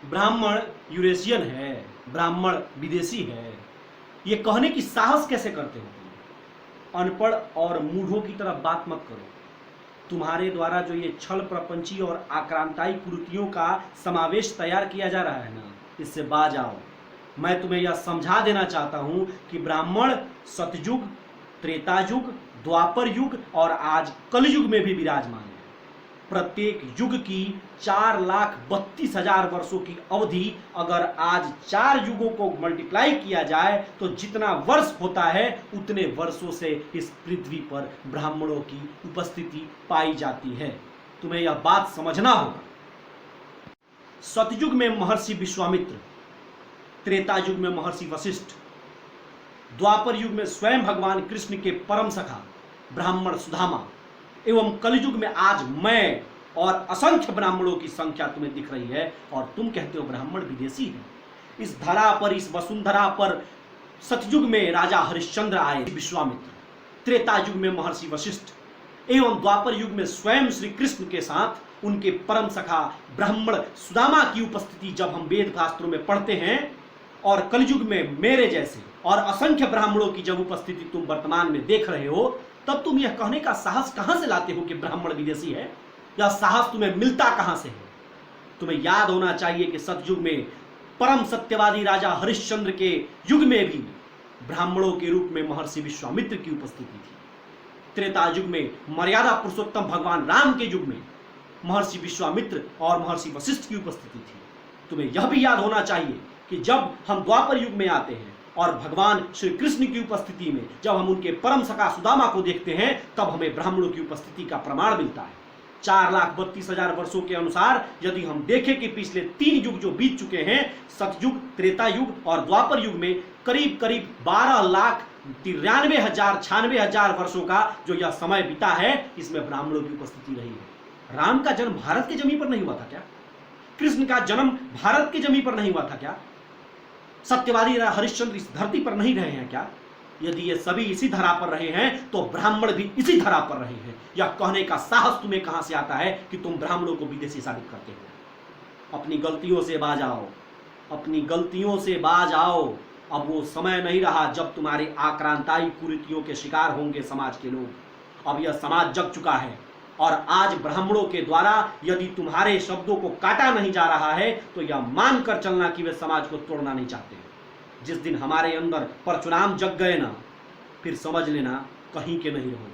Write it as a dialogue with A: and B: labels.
A: ब्राह्मण यूरेशियन है, ब्राह्मण विदेशी है, ये कहने की साहस कैसे करते हो तुम? अनपढ़ और मूढ़ों की तरफ बात मत करो। तुम्हारे द्वारा जो ये छल प्रपंची और आक्रांताई कुरीतियों का समावेश तैयार किया जा रहा है ना, इससे बाज आओ। मैं तुम्हें यह समझा देना चाहता हूं कि ब्राह्मण सतयुग, त्रेता युग, द्वापर युग और आज कलयुग में भी विराजमान है। प्रत्येक युग की 4,32,000 वर्षों की अवधि अगर आज 4 युगों को मल्टीप्लाई किया जाए तो जितना वर्ष होता है उतने वर्षों से इस पृथ्वी पर ब्राह्मणों की उपस्थिति पाई जाती है। तुम्हें यह बात समझना होगा। सतयुग में महर्षि विश्वामित्र, त्रेता युग में महर्षि वशिष्ठ, द्वापर युग में स्वयं भगवान कृष्ण के परम सखा ब्राह्मण सुदामा एवं कलयुग में आज मैं और असंख्य ब्राह्मणों की संख्या तुम्हें दिख रही है और तुम कहते हो ब्राह्मण विदेशी है। इस धरा पर, इस वसुंधरा पर सतयुग में राजा हरिश्चंद्र आए, विश्वामित्र, त्रेता युग में महर्षि वशिष्ठ एवं द्वापर युग में स्वयं श्री कृष्ण के साथ उनके परम सखा ब्राह्मण सुदामा की उपस्थिति जब हम वेद शास्त्रों में पढ़ते हैं और कलयुग में मेरे जैसे और असंख्य ब्राह्मणों की जब उपस्थिति तुम वर्तमान में देख रहे हो, तब तुम यह कहने का साहस कहां से लाते हो कि ब्राह्मण विदेशी है? यह साहस तुम्हें मिलता कहां से है? तुम्हें याद होना चाहिए कि सतयुग में परम सत्यवादी राजा हरिश्चंद्र के युग में भी ब्राह्मणों के रूप में महर्षि विश्वामित्र की उपस्थिति थी। त्रेता युग में मर्यादा पुरुषोत्तम भगवान राम के युग में महर्षि विश्वामित्र और महर्षि वशिष्ठ की उपस्थिति थी। तुम्हें यह भी याद होना चाहिए कि जब हम द्वापर युग में आते हैं और भगवान श्री कृष्ण की उपस्थिति में जब हम उनके परम सखा सुदामा को देखते हैं तब हमें ब्राह्मणों की उपस्थिति का प्रमाण मिलता है। 4,32,000 वर्षों के अनुसार यदि हम देखें कि पिछले 3 युग जो बीत चुके हैं, सतयुग, त्रेता युग और द्वापर युग में करीब करीब 12,93,000 वर्षों का जो यह समय बीता है, इसमें ब्राह्मणों की उपस्थिति रही है। राम का जन्म भारत के जमीन पर नहीं हुआ था क्या? कृष्ण का जन्म भारत के जमीन पर नहीं हुआ था क्या? सत्यवादी हरिश्चंद्र इस धरती पर नहीं रहे हैं क्या? यदि ये सभी इसी धरा पर रहे हैं तो ब्राह्मण भी इसी धरा पर रहे हैं। यह कहने का साहस तुम्हें कहां से आता है कि तुम ब्राह्मणों को विदेशी साबित करते हो? अपनी गलतियों से बाज आओ, अपनी गलतियों से बाज आओ। अब वो समय नहीं रहा जब तुम्हारे आक्रांताई कुरीतियों के शिकार होंगे समाज के लोग। अब यह समाज जग चुका है और आज ब्राह्मणों के द्वारा यदि तुम्हारे शब्दों को काटा नहीं जा रहा है तो यह मानकर चलना कि वे समाज को तोड़ना नहीं चाहते। जिस दिन हमारे अंदर परशुराम जग गए ना, फिर समझ लेना कहीं के नहीं रहोगे।